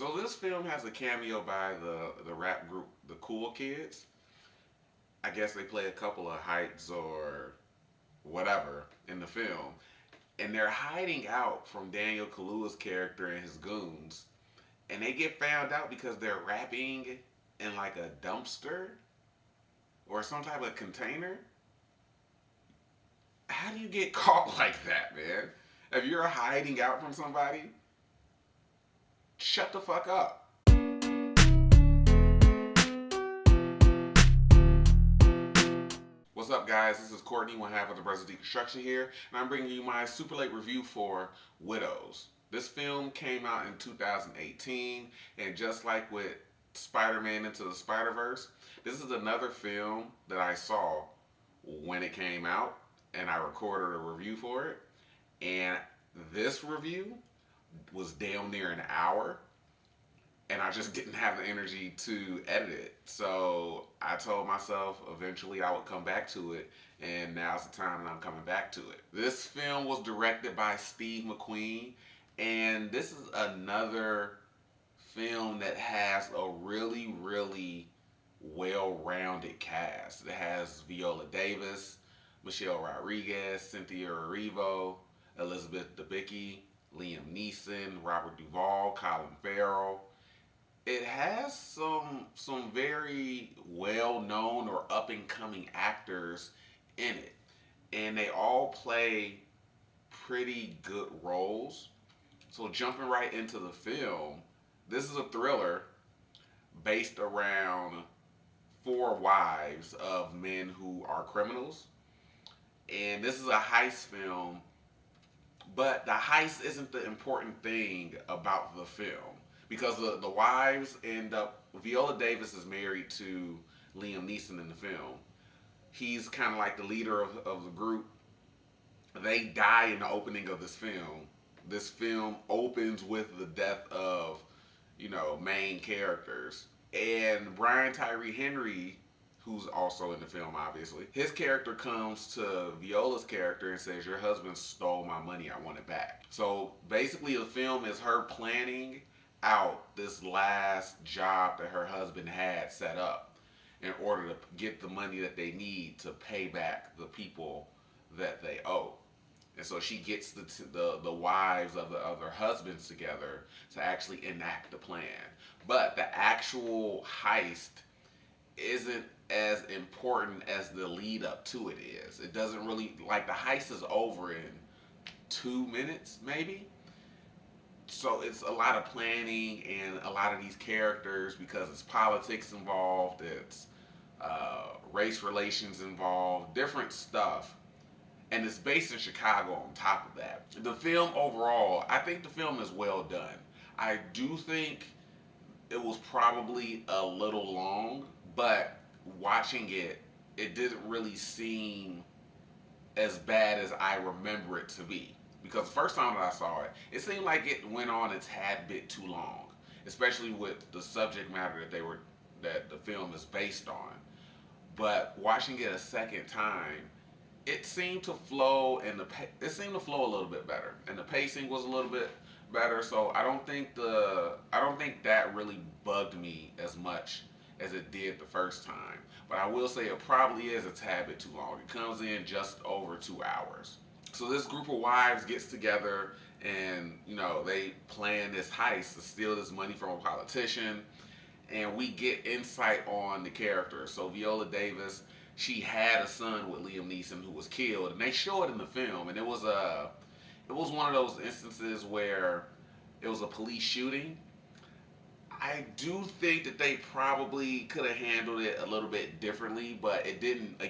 So this film has a cameo by the rap group The Cool Kids. I guess they play a couple of hikes or whatever in the film, and they're hiding out from Daniel Kaluuya's character and his goons, and they get found out because they're rapping in like a dumpster or some type of container. How do you get caught like that, man? If you're hiding out from somebody, shut the fuck up. What's up, guys? This is Courtney, one half of the Brothers Deconstruction here, and I'm bringing you my super late review for Widows. This film came out in 2018, and just like with Spider-Man Into the Spider-Verse, this is another film that I saw when it came out, and I recorded a review for it. And this review was damn near an hour, and I just didn't have the energy to edit it. So I told myself eventually I would come back to it, and now's the time that I'm coming back to it. This film was directed by Steve McQueen, and this is another film that has a really, really well-rounded cast. It has Viola Davis, Michelle Rodriguez, Cynthia Erivo, Elizabeth Debicki, Liam Neeson, Robert Duvall, Colin Farrell. It has some very well-known or up-and-coming actors in it, and they all play pretty good roles. So jumping right into the film, this is a thriller based around four wives of men who are criminals. And this is a heist film, but the heist isn't the important thing about the film, because the wives end up, Viola Davis is married to Liam Neeson in the film. He's kind of like the leader of the group. They die in the opening of this film. This film opens with the death of, main characters. And Brian Tyree Henry, who's also in the film, obviously, his character comes to Viola's character and says, "Your husband stole my money, I want it back." So basically the film is her planning out this last job that her husband had set up in order to get the money that they need to pay back the people that they owe. And so she gets the wives of the other husbands together to actually enact the plan. But the actual heist isn't as important as the lead up to it is. It doesn't really, like, the heist is over in 2 minutes maybe. So it's a lot of planning and a lot of these characters, because it's politics involved, it's race relations involved, different stuff. And it's based in Chicago on top of that. The film overall, I think the film is well done. I do think it was probably a little long, but watching it, it didn't really seem as bad as I remember it to be. Because the first time that I saw it, it seemed like it went on a tad bit too long, especially with the subject matter that the film is based on. But watching it a second time, it seemed to flow, and it seemed to flow a little bit better, and the pacing was a little bit better. So I don't think that really bugged me as much as it did the first time. But I will say it probably is a tad bit too long. It comes in just over 2 hours. So this group of wives gets together, and they plan this heist to steal this money from a politician, and we get insight on the characters. So Viola Davis, she had a son with Liam Neeson who was killed, and they show it in the film. And it was one of those instances where it was a police shooting. I do think that they probably could have handled it a little bit differently, but it didn't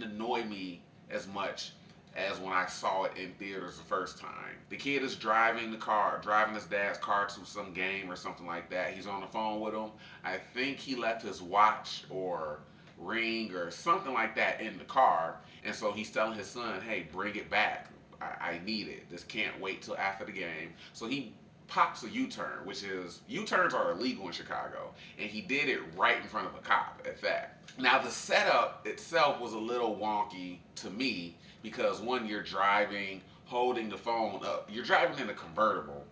annoy me as much as when I saw it in theaters the first time. The kid is driving his dad's car to some game or something like that. He's on the phone with him. I think he left his watch or ring or something like that in the car, and so he's telling his son, "Hey, bring it back. I need it. This can't wait till after the game." So he pops a U-turn, which is, U-turns are illegal in Chicago, and he did it right in front of a cop at that. Now the setup itself was a little wonky to me, because one, you're driving, holding the phone up. You're driving in a convertible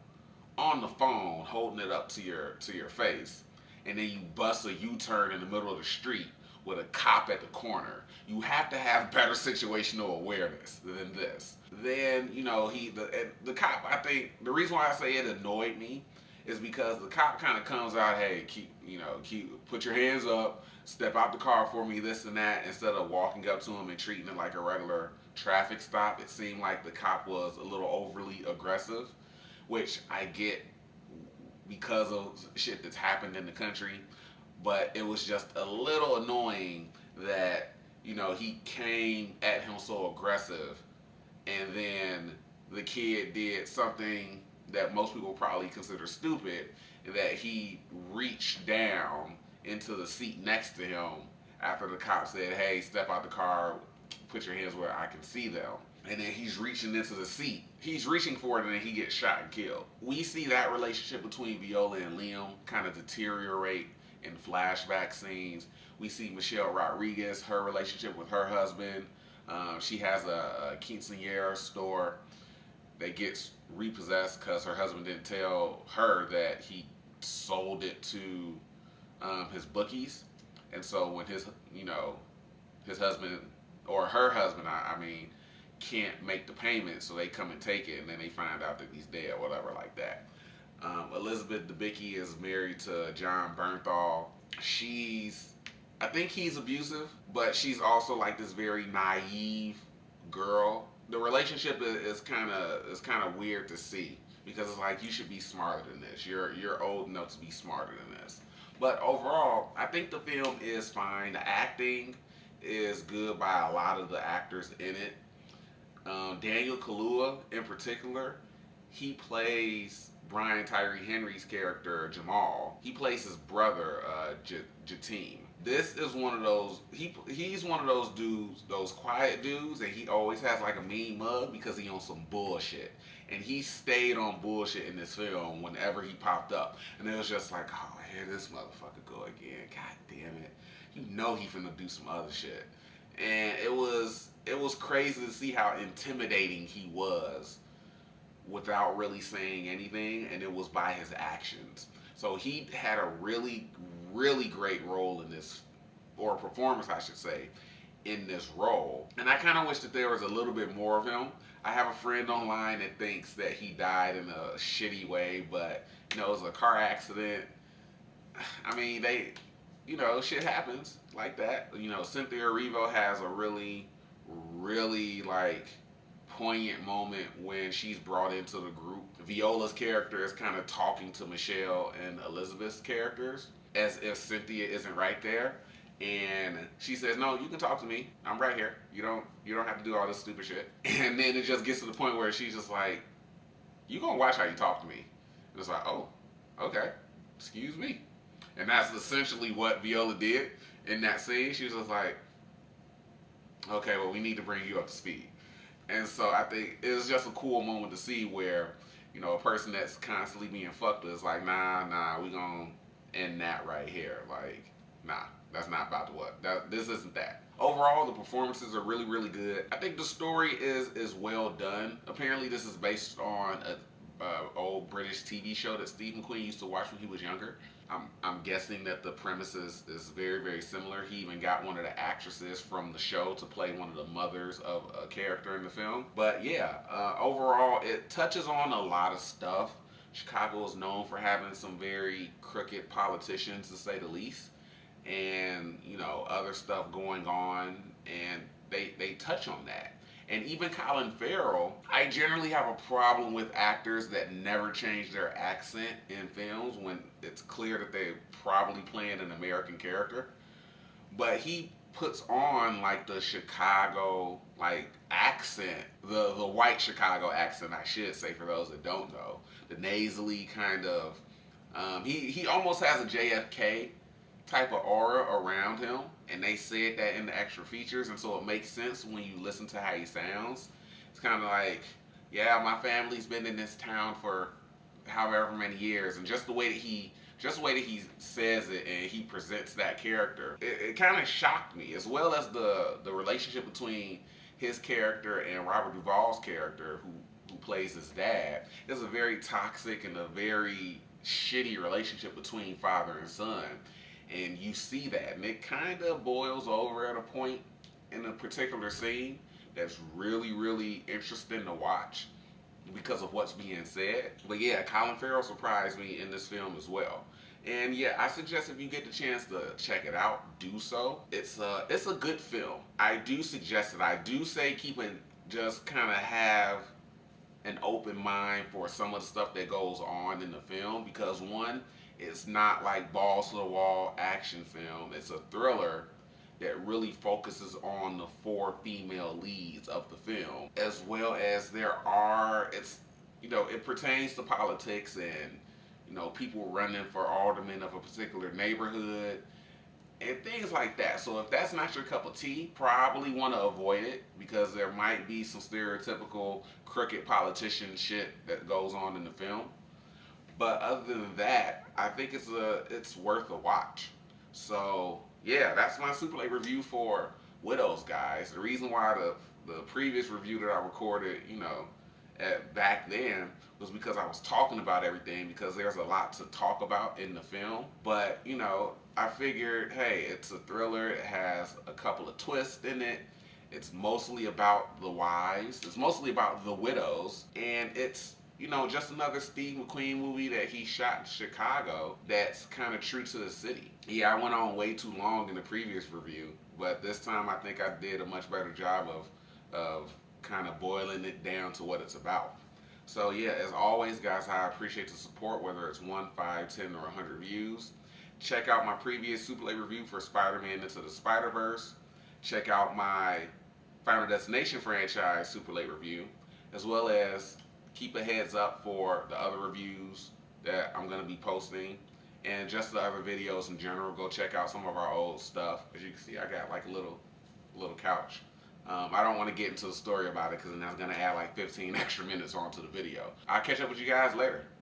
on the phone holding it up to your face, and then you bust a U-turn in the middle of the street with a cop at the corner. You have to have better situational awareness than this. Then, you know, the cop, I think the reason why I say it annoyed me is because the cop kind of comes out, hey, put your hands up, step out the car for me, this and that, instead of walking up to him and treating it like a regular traffic stop. It seemed like the cop was a little overly aggressive, which I get because of shit that's happened in the country, but it was just a little annoying that, you know, he came at him so aggressive, and then the kid did something that most people probably consider stupid, that he reached down into the seat next to him after the cop said, hey, step out the car, put your hands where I can see them. And then he's reaching into the seat. He's reaching for it, and then he gets shot and killed. We see that relationship between Viola and Liam kind of deteriorate in flashback scenes. We see Michelle Rodriguez, her relationship with her husband. She has a quinceañera store that gets repossessed because her husband didn't tell her that he sold it to his bookies. And so when his husband, or her husband, I mean, can't make the payment, so they come and take it, and then they find out that he's dead, whatever, like that. Elizabeth Debicki is married to John Bernthal. I think he's abusive, but she's also like this very naive girl. The relationship is kind of weird to see, because it's like, you should be smarter than this. You're old enough to be smarter than this. But overall, I think the film is fine. The acting is good by a lot of the actors in it. Daniel Kaluuya, in particular, he plays Brian Tyree Henry's character Jamal. He plays his brother Jatim. This is one of those. He's one of those dudes, those quiet dudes, and he always has like a mean mug because he on some bullshit. And he stayed on bullshit in this film whenever he popped up, and it was just like, oh, here this motherfucker go again. God damn it! You know he finna do some other shit. And it was crazy to see how intimidating he was without really saying anything, and it was by his actions. So he had a really, really great role in this, or performance, I should say, in this role. And I kind of wish that there was a little bit more of him. I have a friend online that thinks that he died in a shitty way, but, you know, it was a car accident. I mean, shit happens like that. You know, Cynthia Erivo has a really, really, like, poignant moment when she's brought into the group. Viola's character is kind of talking to Michelle and Elizabeth's characters as if Cynthia isn't right there, and she says, no, you can talk to me, I'm right here, you don't have to do all this stupid shit. And then it just gets to the point where she's just like, you gonna watch how you talk to me. And it's like, oh, okay, excuse me. And that's essentially what Viola did in that scene. She was just like, okay, well, we need to bring you up to speed. And so I think it was just a cool moment to see where, you know, a person that's constantly being fucked with is like, nah, we gonna end that right here. Like, nah, that's not about to what. This isn't that. Overall, the performances are really, really good. I think the story is well done. Apparently, this is based on a old British TV show that Steve McQueen used to watch when he was younger. I'm guessing that the premise is very, very similar. He even got one of the actresses from the show to play one of the mothers of a character in the film. But yeah, overall, it touches on a lot of stuff. Chicago is known for having some very crooked politicians, to say the least, and, you know, other stuff going on, and they touch on that. And even Colin Farrell, I generally have a problem with actors that never change their accent in films when it's clear that they're probably playing an American character. But he puts on like the Chicago like accent, the white Chicago accent, I should say, for those that don't know. The nasally kind of, he almost has a JFK type of aura around him, and they said that in the extra features, and so it makes sense when you listen to how he sounds. It's kind of like, yeah, my family's been in this town for however many years, and just the way that he says it and he presents that character, it kind of shocked me, as well as the relationship between his character and Robert Duvall's character, who plays his dad, there's a very toxic and a very shitty relationship between father and son. And you see that, and it kind of boils over at a point in a particular scene that's really, really interesting to watch because of what's being said. But yeah, Colin Farrell surprised me in this film as well. And yeah, I suggest if you get the chance to check it out, do so. It's a good film. I do suggest it. I do say keep it, just kind of have an open mind for some of the stuff that goes on in the film, because one, it's not like balls to the wall action film. It's a thriller that really focuses on the four female leads of the film, as well as it pertains to politics and people running for alderman of a particular neighborhood and things like that. So if that's not your cup of tea, probably want to avoid it, because there might be some stereotypical crooked politician shit that goes on in the film. But other than that, I think it's worth a watch. So yeah, that's my Super Late review for Widows, guys. The reason why the previous review that I recorded, back then, was because I was talking about everything, because there's a lot to talk about in the film. But I figured, hey, it's a thriller. It has a couple of twists in it. It's mostly about the wives. It's mostly about the widows, and it's just another Steve McQueen movie that he shot in Chicago that's kind of true to the city. Yeah, I went on way too long in the previous review, but this time I think I did a much better job of kind of boiling it down to what it's about. So yeah, as always, guys, I appreciate the support, whether it's 1, 5, 10, or 100 views. Check out my previous Super Late review for Spider-Man Into the Spider-Verse. Check out my Final Destination franchise Super Late review, as well as keep a heads up for the other reviews that I'm going to be posting, and just the other videos in general. Go check out some of our old stuff. As you can see, I got like a little couch. I don't want to get into the story about it, because then that's going to add like 15 extra minutes onto the video. I'll catch up with you guys later.